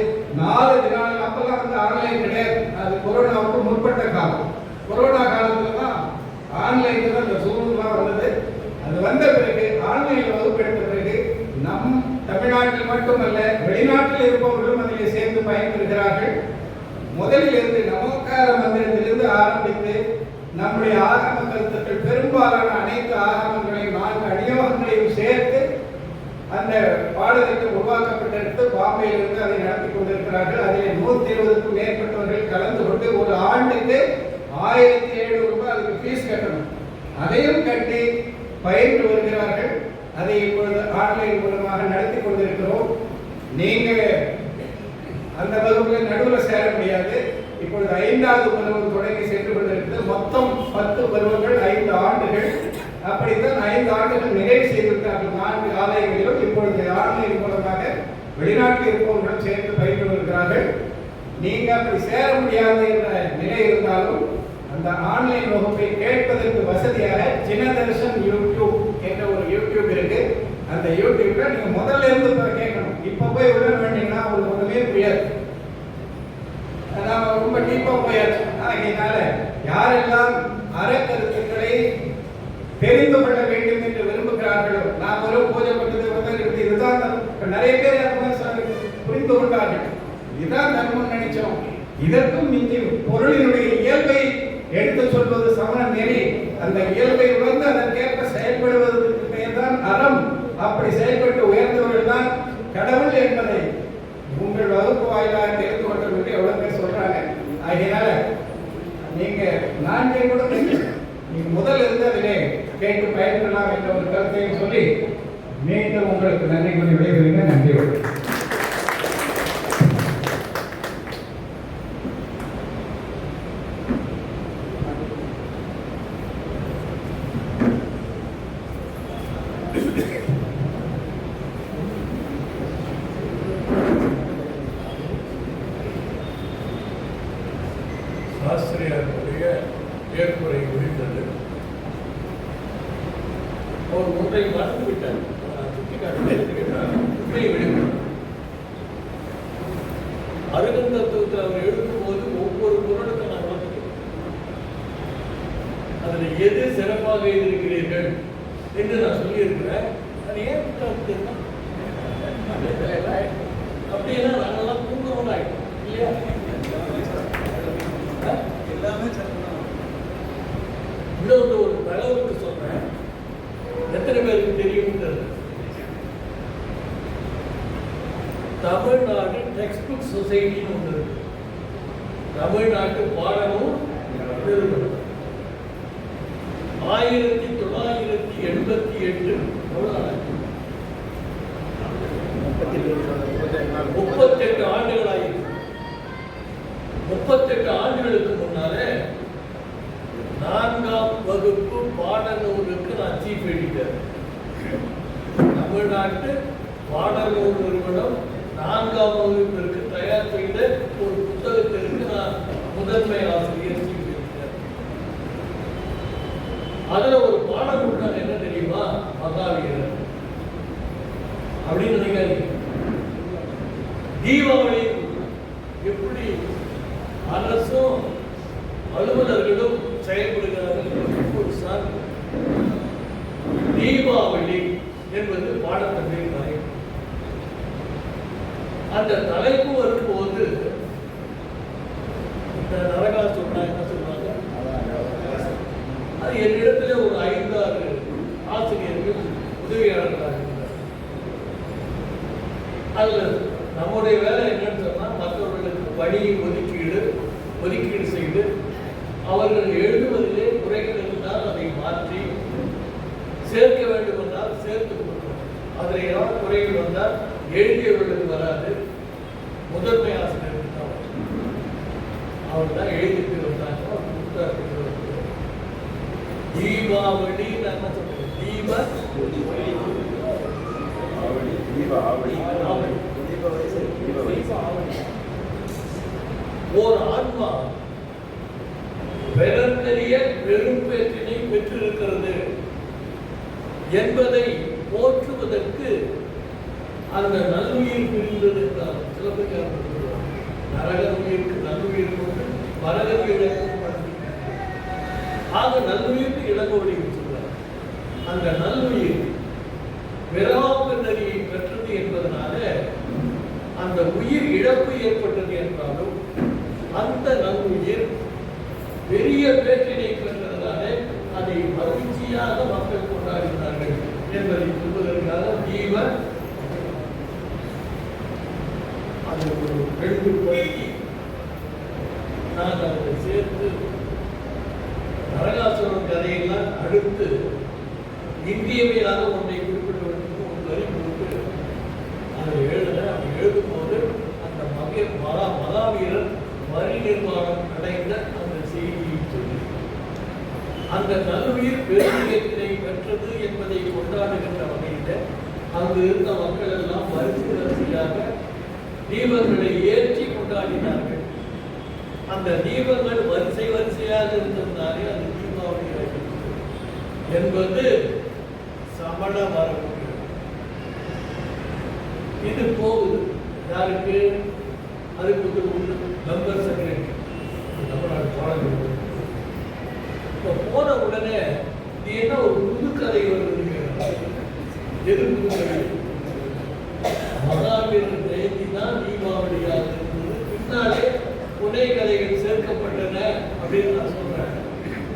4 நாள் அப்பெல்லாம் வந்து ஆன்லைன் கிடையாது. அது கொரோனாவுக்கு முற்பட்ட காலம். கொரோனா காலத்துல தான் ஆன்லைன்ல தான் இந்த சூழ்நிலை வந்தது. அது வந்த பிறகு ஆன்லைன்ல வகுப்பு எடுத்த பிறகு நம் தமிழ்நாட்டில் மட்டுமல்ல வெளிநாட்டில் இருப்பவர்களும் அதில் சேர்ந்து பயன்பெறுகிறார்கள். முதலில் இருந்து நமஸ்கார மந்திரத்திலிருந்து ஆரம்பித்து நம்முடைய ஆகம கருத்துக்கள் பெரும்பாலான அனைத்து ஆகமங்களையும் 4 அநியோகங்களையும் சேர்த்து அந்த பாடத்திட்டம் உருவாக்கப்பட்டிருக்கிறது. பாம்பேயிலிருந்து அதை நடத்தி கொண்டிருக்கிறார்கள். அதில் 120க்கும் மேற்பட்டவர்கள் கலந்து கொண்டு ஒரு ஆண்டுக்கு 1700 ரூபாய் அதுக்கு ஃபீஸ் கட்டணும். அதையும் கட்டி பயின்று வருகிறார்கள். அதை இப்பொழுது ஆன்லைன் மூலமாக நடத்தி கொண்டிருக்கிறோம். நீங்க அந்த வகுப்புல நடுவில் சேர முடியாது. இப்பொழுது 5வது பருவம் தொடங்கி சென்று கொண்டிருக்கிறது. மொத்தம் 10 பருவங்கள், 5 ஆண்டுகள். அப்படித்தான் 5 ஆண்டுகள் நிறைவு செய்திருக்கிறார்கள் 4 ஆலயங்களிலும். இப்பொழுது ஆன்லைன் மூலமாக வெளிநாட்டில் இருப்பவர்கள் சேர்ந்து பயின்று வருகிறார்கள். நீங்க அப்படி சேர முடியாது என்ற நிலை இருந்தாலும் அந்த ஆன்லைன் வகுப்பை கேட்பதற்கு வசதியாக ஜினதர்ஷன் யூடியூப் என்ற ஒரு யூடியூப் இருக்கு. அந்த யூடியூப்ல நீங்க முதல்ல இருந்து கேட்கணும். இப்ப போய் விட வேண்டிங்கன்னா உங்களுக்கு ஒண்ணுமே புரியாது. அதான் ரொம்ப டீப்பா போயாச்சு. அதனால யாரெல்லாம் அறக்கருத்துக்களை தெரிந்து கொள்ள வேண்டும் என்று விரும்புகிறார்களோ, நாம் ஒரு பூஜை பண்றது இதுதான் நிறைய பேர் புரிந்து கொண்டார்கள். இதுதான் தர்மம் நினைச்சோம். இதற்கும் மிஞ்சி பொருளினுடைய இயல்பை எடுத்து சொல்வது சமண நெறி. அந்த இயல்பை உணர்ந்து அதற்கேற்ப செயல்படுவதற்கு பெயர் தான் அறம். அப்படி செயல்பட்டு உயர்ந்தவர்கள் தான் கடவுள் என்பதை உங்கள் வகுப்பு வாயிலாக தெரிந்து கொண்டவர்கள் எவ்வளவு பேர் சொல்றாங்க. அதனால நீங்க 4 கூட நீங்க முதல் இருந்ததிலே கேட்டு பயன்பெறலாம் என்ற ஒரு கருத்தையும் சொல்லி மீண்டும் உங்களுக்கு நன்றி கூறி விடைபெறுகிறேன். நன்றி. ஆசிரியர்களுடைய ஏற்புரை முடிந்தது. ஒரு ஒன்றை மறந்து விட்டார். அருகந்தத்துவத்தில் அவர் எழுதும்போது ஒவ்வொரு குரலுக்கும் நான் வளர்த்துக்கிறேன். அதில் எது சிறப்பாக இருக்கிறீர்கள் என்று நான் சொல்லியிருக்கிறேன். அது ஏன் அப்படின்னா நாங்கெல்லாம் தூங்குறவங்க ஆயிட்டோம் இல்லையா? இன்னொரு ஒரு தகவலுக்கு சொல்றேன். எத்தனை பேருக்கு தெரியும்? தமிழ்நாடு டெக்ஸ்ட் புக் சொசைட்டின்னு ஒன்று இருக்கு. தமிழ்நாட்டு பாடமும் நிறுவனம் 1988 38 ஆண்டுகள் ஆயிருக்கு. 38 ஆண்டுகளுக்கு முன்னாலே 4ஆம் வகுப்பு பாடநூலுக்கு நான் சீஃப் எடிட்டர். தமிழ்நாட்டு பாடநூல் நிறுவனம் 4ஆம் வகுப்பிற்கு தயார் செய்த ஒரு புத்தகத்திற்கு நான் முதன்மை ஆசிரியர், சீஃப் எடிட்டர். அதுல ஒரு பாடநூல் என்ன தெரியுமா? மகாவீரர் அப்படின்னு நினைக்காதீங்க. தீபாவளி எப்படி அரசும் அலுவலர்களும் செயல்படுகிறார்கள். சார், தீபாவளி என்பது பாடத்தந்தை தலைப்பு. அந்த தலைப்பு வரும்போது இந்த நரகாசுரனா என்ன சொல்றாங்க? அது என்னிடத்துல ஒரு 5-6 ஆசிரியர்கள் உதவியாளர்களாக இருக்கிறார். அதுல நம்முடைய வேலை என்னன்னு சொன்னா, மற்றவர்களுக்கு பணியை ஒதுக்கீடு செய்து அவர்கள் எழுதுவதிலே குறைகள் இருந்தால் அதை மாற்றி சேர்க்க வேண்டும் என்றால் சேர்த்து கொடுக்கணும். அதில் ஏதாவது குறைகள் வந்தால் எழுதியவர்களுக்கு வராது, முதன்மை ஆசிரியருக்கு தான் வரும். அவர் தான் எழுதிட்டு வந்தாங்க. தீபாவளி நான் சொல்றேன். ஓர் ஆன்மா பெறந்தறிய பெரும்பேற்றினை பெற்றிருக்கிறது என்பதை போற்றுவதற்கு அந்த நல்லுயிர் பிரிந்தது என்றார். சிலப்பதிகாரம் நரக உயிருக்கு நல்லுயிர் கொண்டு மரகதி இழக்கும். ஆக நல்லுயிருக்கு இளங்கோடி சொல்றார். அந்த நல்லுயிர் பெறாப்பெண்ணறியை பெற்றது என்பதனால அந்த உயிர் இழப்பு ஏற்பட்டது என்றாலும் அந்த நல்லுயிர் பெரிய பேற்றினை பெற்றதனால அதை மகிழ்ச்சியாக மக்கள் கொண்டாடுகிறார்கள் என்பதை சொல்வதற்காக ஜீவன் அது ஒரு 2 பகுதி நான் அதை சேர்த்து நரகாசுரன் கதையெல்லாம் அடுத்து இந்தியவையாக ஒன்றை குறிப்பிட வேண்டும் ஒரு வரி கொடுத்து அதை எழுதுனேன். அப்படி எழுதும்போது அந்த மகாவீரர் வரி நிர்மாணம் அடைந்த அந்த செய்தியை சொல்லி அந்த நல்லுயிர் பெருமியத்தினை பெற்றது என்பதை கொண்டாடுகின்ற வகையில் அங்கு இருந்த மக்கள் எல்லாம் வரிசை வரிசையாக தீபங்களை ஏற்றி கொண்டாடினார்கள். அந்த தீபங்கள் வரிசை வரிசையாக இருந்ததுனாலே அது தீபாவளி என்பது சமண மரபு. இது போகுது யாருக்கு? அதுக்கு ஒன்று மெம்பர் செக்ரட்டரி தமிழ்நாடு பாடல்கள். இப்போ போன உடனே இது என்ன ஒரு புது கதை வருது? எது புது கதை? மகாவீரர் ஜெயந்தி தான் தீபாவளியாக இருந்தது, பின்னாலே புனை கதைகள் சேர்க்கப்பட்டன அப்படின்னு நான் சொல்றேன்.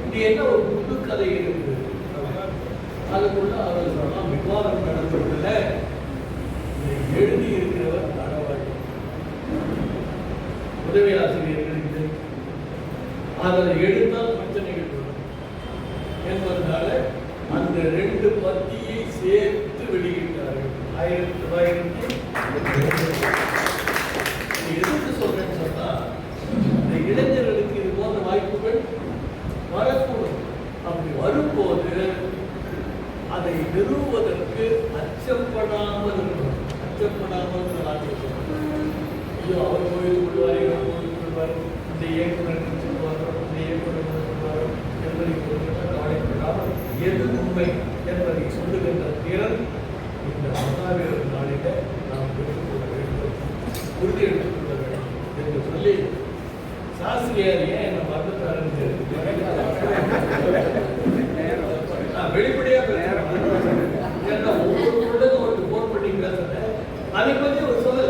இது என்ன ஒரு புது கதை இருக்குது? அதுக்குள்ள அவர்களெல்லாம் விவாதம் நடந்ததில்ல. எழுதி இருக்கிறவர் நடவாடி உதவி ஆசிரியர்கள் இது அதை எடுத்தால் பிரச்சனைகள் வரும் என்பதனால அந்த 2 பத்தியை சேர்த்து வெளியிட்டார்கள். 1900 எதுக்கு சொல்றேன்னு சொன்னா, இந்த இளைஞர்களுக்கு இது போன்ற வாய்ப்புகள் வரக்கூடும். அப்படி வரும்போது அதை நிறுவுவதற்கு அச்சப்படாமல் இருக்கணும். அச்சப்படாமல் ஐயோ அவர் கோயில் கொள்வார், இவர் கோயில் கொள்வார், இந்த இயக்குனர் சொல்வார், இந்த இயக்குனர் சொல்வார் என்பதை கவலைப்படாமல் எது உண்மை என்பதை சொல்லுகின்ற திறன் இந்த மகாவீரர் நாளில நாம் பெற்றுக்கொள்ள வேண்டும், உறுதி எடுத்துக்கொள்ள வேண்டும் என்று சொல்லி சாஸ்திரியார் ஏன் என்ன மறந்துட்டாருன்னு நான் வெளிப்படையாக பேசுறேன். ஒவ்வொரு பொருளுக்கும் ஒரு போன் பண்ணி பேசுறேன். அதை பற்றி ஒரு சொல்லல.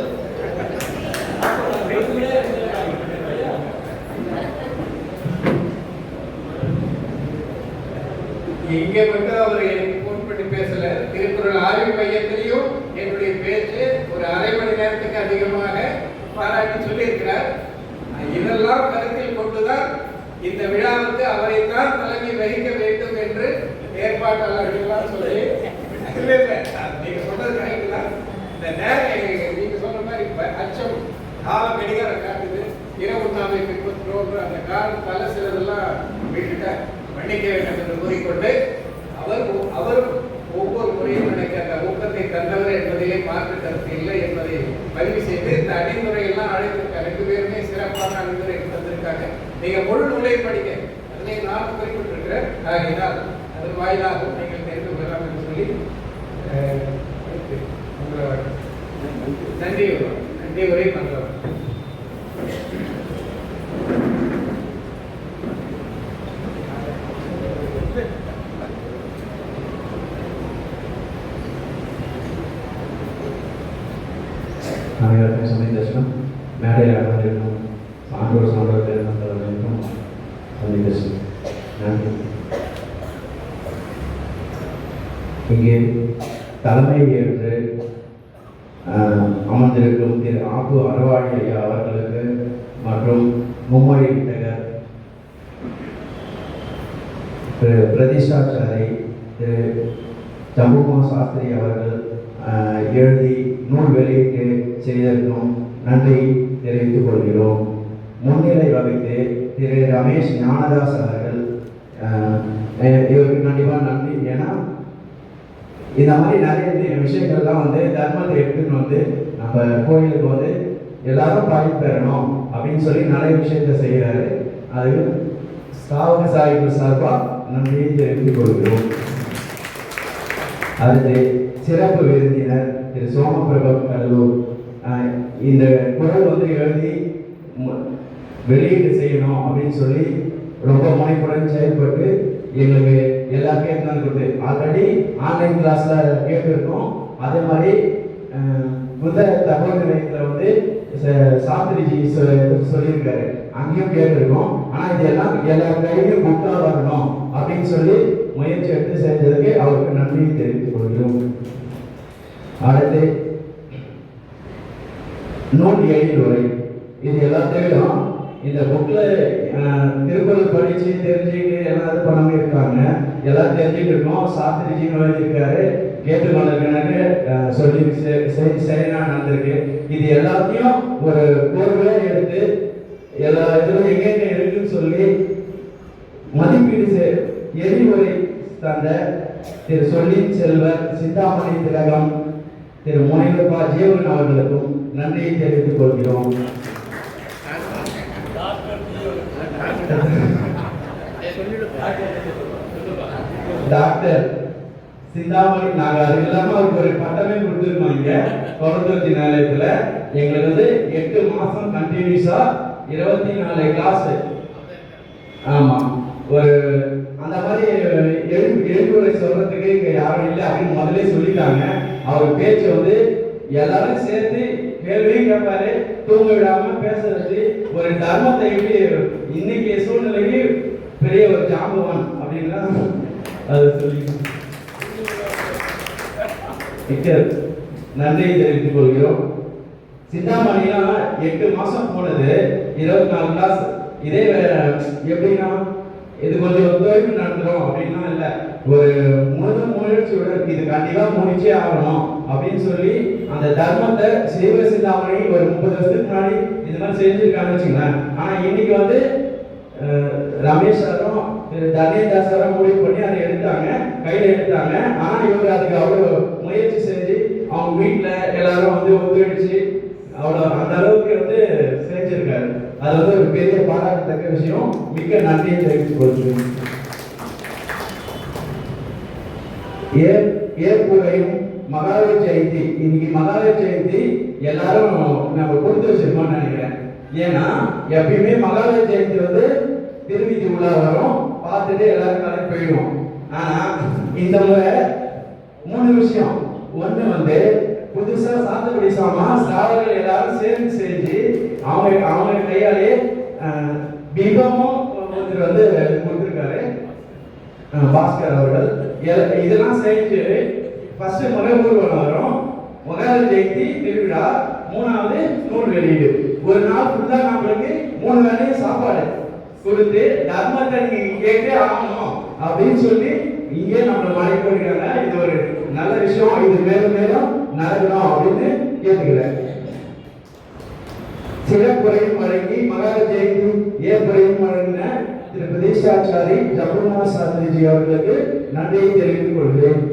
இங்க மட்டும் அவர் எனக்கு போன் பண்ணி பேசல. திருக்குறள் ஆய்வு மையத்திலையும் என்னுடைய பேச்சு ஒரு அரை மணி நேரத்துக்கு அதிகமாக பாராட்டி சொல்லியிருக்கிறார். இதெல்லாம் கருத்தில் கொண்டுதான் இந்த விழாவுக்கு அவரைத்தான் தலைமை வகிக்க வேண்டும் என்று ஏற்பாட்டாளர்கள் சொல்லி நீங்க சொல்றது கரெக்ட் தான். இந்த நேரம் நீங்க சொன்ன மாதிரி அச்சம் காலம் கடிகார காட்டுது, இரவு நாமை பின்பற்றோன்ற அந்த காலம் தலை சிலதெல்லாம் விட்டுட்ட மன்னிக்க வேண்டும் என்று கூறிக்கொண்டு அவர் ஒவ்வொரு முறையும் எனக்கு அந்த ஊக்கத்தை தந்தவர் என்பதிலே மாற்று கருத்து இல்லை என்பதை பதிவு செய்து இந்த அணிந்துரையெல்லாம் அழைத்திருக்காங்க. 2 பேருமே சிறப்பான அணிந்துரை தந்திருக்காங்க. நீங்க முழு நூலை படிக்க அதிலே நான் குறிப்பிட்டிருக்கிறேன். ஆகினால் அதன் வாயிலாகவும் நீங்கள் தெரிந்து கொள்ளலாம் என்று சொல்லி நன்றி உரை பண்றோம். அனைவருக்கும் சமய தர்சனம் மேடையில் அமர்ந்திருக்கும் சான்றோர் சான்றோர்கள் நண்பர்களுக்கும் சமய தர்சனம் நன்றி. இங்கே தலைமை ஏற்று அமர்ந்திருக்கும் திரு ஆப்பு அறவாடி ஐயா அவர்களுக்கு மற்றும் மும்மொழி வித்தகர் திரு பிரதிஷ்டாச்சாரி திரு ஜம்புமா சாஸ்திரி அவர்கள் எழுதி நூல் வெளியிட்டு செய்ததற்கும் நன்றி தெரிவித்துக் கொள்கிறோம். முன்னிலை வகித்து திரு ரமேஷ் ஞானதாஸ் அவர்கள் இவருக்கு கண்டிப்பாக நன்றி. ஏன்னா இந்த மாதிரி நிறைய விஷயங்கள்லாம் தர்மத்தை எடுத்துன்னு நம்ம கோயிலுக்கு எல்லாரும் பயன்பெறணும் அப்படின்னு சொல்லி நிறைய விஷயத்தை செய்கிறாரு. அது ஸ்தாபக சாஹிபு சார்பாக நன்றியை தெரிவித்துக் கொள்கிறோம். அடுத்து சிறப்பு விருந்தினர் திரு சோமபிரபம் கடலூர் இந்த குரல் எழுதி வெளியீடு செய்யணும் அப்படின்னு சொல்லி ரொம்ப முனைப்புடன் செயல்பட்டு எங்களுக்கு எல்லா கேட்கணும் கொடுத்து ஆல்ரெடி ஆன்லைன் கிளாஸ்ல கேட்டிருக்கோம். அதே மாதிரி புத்த தகவல் நிலையத்தில் சாஸ்திரிஜி சொல்லியிருக்காரு, அங்கேயும் கேட்டிருக்கோம். ஆனால் இது எல்லாம் எல்லா கையிலையும் புக்கா வரணும் அப்படின்னு சொல்லி முயற்சி எடுத்து செஞ்சதுக்கு அவருக்கு நன்றி தெரிவித்துக் கொள்கிறோம். அடுத்து நூல் எழிலுரை. இது எல்லாத்தையும் இந்த புக்ல திருக்குறள் படிச்சு தெரிஞ்சுக்கிட்டு எல்லாம் இது பண்ணாம இருக்காங்க. எல்லாம் தெரிஞ்சுட்டு இருக்கோம். சாஸ்திரிஜின்னு எழுதியிருக்காரு, கேட்டுக்கொண்டிருக்கேன்னு சொல்லி சரினா நடந்திருக்கு. இது எல்லாத்தையும் ஒரு கோர்வையா எடுத்து எல்லா இதுவும் எங்கெங்க இருக்குன்னு சொல்லி மதிப்பீடு எரிமுறை தந்த திரு சொல்லின் செல்வர் சிந்தாமணி திலகம் திரு முனைவர் பா ஜீவன் அவர்களுக்கும் நன்றியை தெரிவித்துக் கொள்கிறோம். டாக்டர் சிந்தாமணி நாங்கள் அது இல்லாமல் அவருக்கு ஒரு பட்டமே கொடுத்துருக்கோம். இங்கே குழந்தை நிலையத்தில் எங்களுக்கு வந்து 8 மாதம் கண்டினியூஸா 24 கிளாஸ். ஆமாம், ஒரு அந்த மாதிரி எழுத்துரை சொல்றதுக்கு இங்கே யாரும் இல்லை அப்படின்னு முதல்ல சொல்லிட்டாங்க. அவர் பேச்சு வந்து எல்லாரும் சேர்த்து கேள்வியும் கேட்பாரு, தூங்க விடாம பேசுறது, ஒரு தர்மத்தை இன்னைக்கு சூழ்நிலைக்கு பெரிய ஒரு ஜாம்பவான் அப்படின்னா அது சொல்லி நன்றியை தெரிவித்துக் கொள்கிறோம். சிந்தாமணினா 8 மாசம் போனது 24 கிளாஸ். இதே எப்படின்னா இது கொஞ்சம் ஒத்துழைப்பு நடத்துறோம் அப்படின்னா இல்லை, ஒரு முயற்சியுடன் இது கண்டிப்பா முடிச்சே ஆகணும் அப்படின்னு சொல்லி அந்த தர்மத்தை சைவ சிந்தாமணி ஒரு 30 வருஷத்துக்கு முன்னாடி இந்த மாதிரி செஞ்சிருக்காங்கன்னு வச்சுங்களேன். ஆனா இன்னைக்கு வந்து ரமேஷ் சாரும் தர்ணேதாஸ் சாரும் முடிவு பண்ணி அதை எடுத்தாங்க, கையில எடுத்தாங்க. ஆனா இவர் அதுக்கு அவ்வளவு முயற்சி செஞ்சு அவங்க வீட்டுல எல்லாரும் வந்து ஒத்துழைச்சு அவ்வளோ அந்த அளவுக்கு வந்து செஞ்சிருக்காரு. அது வந்து ஒரு பெரிய பாராட்டத்தக்க விஷயம். மிக்க நன்றியை தெரிவித்துக் கொள்கிறேன். ஏற்புரையும் மகாவீர் ஜெயந்தி. இன்னைக்கு மகாவீர் ஜெயந்தி எல்லாரும் நம்ம கொடுத்து வச்சிருக்கோம்னு நினைக்கிறேன். ஏன்னா எப்பயுமே மகாவீர் ஜெயந்தி வந்து திருவிதி உள்ள வரும், பார்த்துட்டு எல்லாரும் கலந்து போயிடுவோம். ஆனா இந்த முறை 3 விஷயம். ஒண்ணு வந்து புதுசா சாத்துக்குடி சாமா ஸ்டாவர்கள் எல்லாரும் சேர்ந்து செஞ்சு அவங்க கையாலே பிம்பமும் ஒருத்தர் வந்து கொடுத்துருக்காரு, பாஸ்கர் அவர்கள். இதெல்லாம் செஞ்சு ஃபர்ஸ்ட் முறை ஊர்வலம் வரும், மகாவீர் ஜெயந்தி திருவிழா, 3வது நூல் வெளியீடு. ஒரு நாள் ஃபுல்லா நம்மளுக்கு 3 வேளையும் சாப்பாடு கொடுத்து தர்மத்தை நீங்க கேட்டே ஆகணும் அப்படின்னு சொல்லி இங்கே நம்மளை மழை போடுறாங்க. இது ஒரு நல்ல விஷயம். இது மேலும் மேலும் நடக்கணும் அப்படின்னு கேட்டுக்கிறேன். சிறப்புரையும் வழங்கி மகாவீர் ஜெயந்தி ஏற்புரையும் வழங்கின திரு பிரதேசாச்சாரி ஜபுநாத் சாஸ்திரிஜி அவர்களுக்கு நன்றியை தெரிவித்துக் கொள்கிறேன்.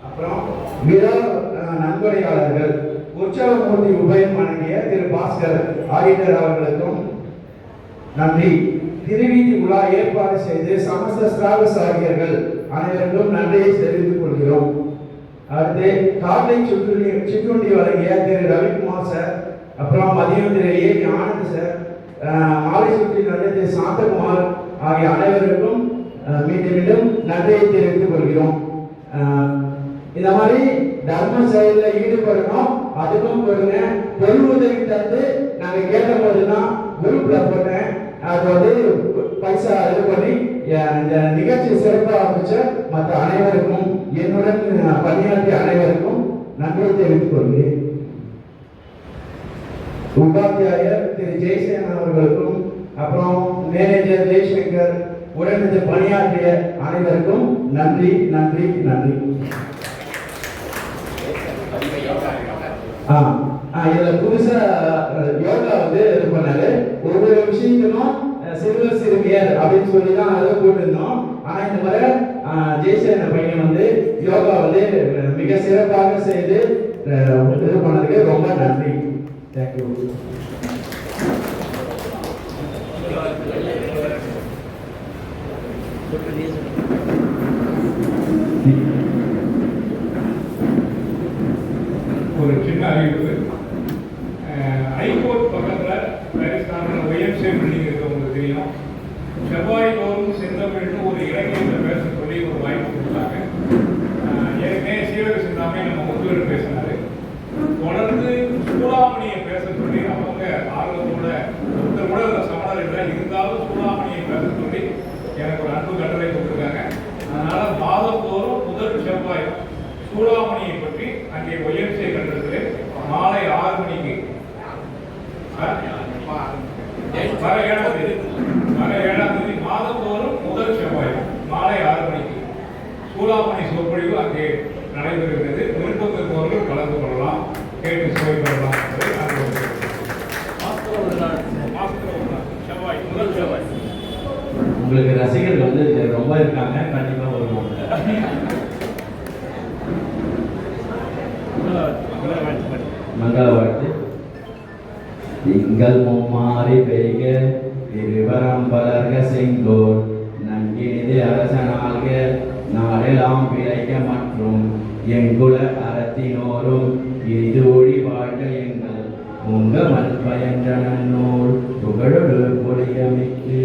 அப்புறம் விழா நன்கொடையாளர்கள் உற்சவமூர்த்தி உபயம் வழங்கிய திரு பாஸ்கர் ஆடிட்டர் அவர்களுக்கும் நன்றி. திருவீதி உலா ஏற்பாடு செய்து சமஸ்த ஸ்ராவ சாகியர்கள் அனைவருக்கும் நன்றியை தெரிவித்துக் கொள்கிறோம். அடுத்து காலை சிற்றுண்டி வழங்கிய திரு ரவிக்குமார் சார், அப்புறம் மதியம் திரு ஏ ஆனந்த் சார், மாலை சுற்றி நடந்த திரு சாந்தகுமார் ஆகிய அனைவருக்கும் மீண்டும் மீண்டும் நன்றியை தெரிவித்துக் கொள்கிறோம். இந்த மாதிரி தர்ம செயலில் ஈடுபடணும், அதுக்கும் கொடுங்க. பொருள் உதவி தந்து நாங்க கேட்ட போதுதான் குரூப்ல போட்டேன். அது வந்து பைசா இது பண்ணி இந்த நிகழ்ச்சி சிறப்பாக ஆரம்பிச்ச மற்ற அனைவருக்கும் என்னுடன் பணியாற்றிய அனைவருக்கும் நன்றியை தெரிவித்துக் கொள்கிறேன். உபாத்தியாயர் திரு ஜெய்சேன் அவர்களுக்கும், அப்புறம் மேனேஜர் ஜெய்சங்கர், உடனிருந்து பணியாற்றிய அனைவருக்கும் நன்றி நன்றி நன்றி. இதுல புதுசா யோகா வந்து இது பண்ணாரு. ஒவ்வொரு விஷயத்திலும் சிறுவர் சிறுமியர் அப்படின்னு சொல்லி தான் அதை போட்டிருந்தோம். ஆனா இந்த முறை ஜெய்சேன பையன் வந்து யோகா வந்து மிக சிறப்பாக செய்து இது பண்ணதுக்கு ரொம்ப நன்றி. தேங்க்யூ. ஒரு சின்ன அறிவிப்பு. ஹைகோர்ட் பக்கத்தில் பாரிஸ்தான ஒய்எம்சிஏ பில்டிங் இருக்கு, உங்களுக்கு தெரியும். செவ்வாய் தோறும் செந்தமிழ்னு ஒரு இலக்கியத்தை பேச சொல்லி ஒரு வாய்ப்பு கொடுத்தாங்க. ஏற்கனவே சீவக சிந்தாமணி நம்ம முத்துவர் பேசினாரு. தொடர்ந்து சூடாமணியை பேச சொல்லி அவங்க ஆர்வத்தோட ஒருத்தர் கூட அந்த சமணர் இல்லை, இருந்தாலும் சூடாமணியை பேச சொல்லி எனக்கு ஒரு அன்பு கட்டளை கொடுத்துருக்காங்க. அதனால மாதத்தோறும் முதல் செவ்வாய் சூடாமணியை பற்றி அங்கே ஒய்எம்சிஏ கட்டடத்தில் மாலை 6 மணிக்கு வர 7ஆம் தேதி மாதத்தோறும் முதல் செவ்வாய் மாலை 6 மணிக்கு சூடாமணி சொற்பொழிவு அங்கே நடைபெறுகிறது. விருப்பம் இருப்பவர்கள் கலந்து கொள்ளலாம், கேட்டு சுவை பெறலாம் என்பதை நான் உங்களுக்கு ரசிகர்கள் வந்து ரொம்ப இருக்காங்க, கண்டிப்பா வருவாங்க. மங்கள வாழ்த்து. திங்கள் மும்மாறி பெய்க, திருவரம் பலர்க செங்கோல், நன்கினிது அரசனாக நாடெல்லாம் பிழைக்க மற்றும் எங்குல அறத்தினோரும் இது ஒளி வாழ்க எங்கள் உங்க மண் பயன்ற நன்னூல் புகழொடு பொழியமிக்கு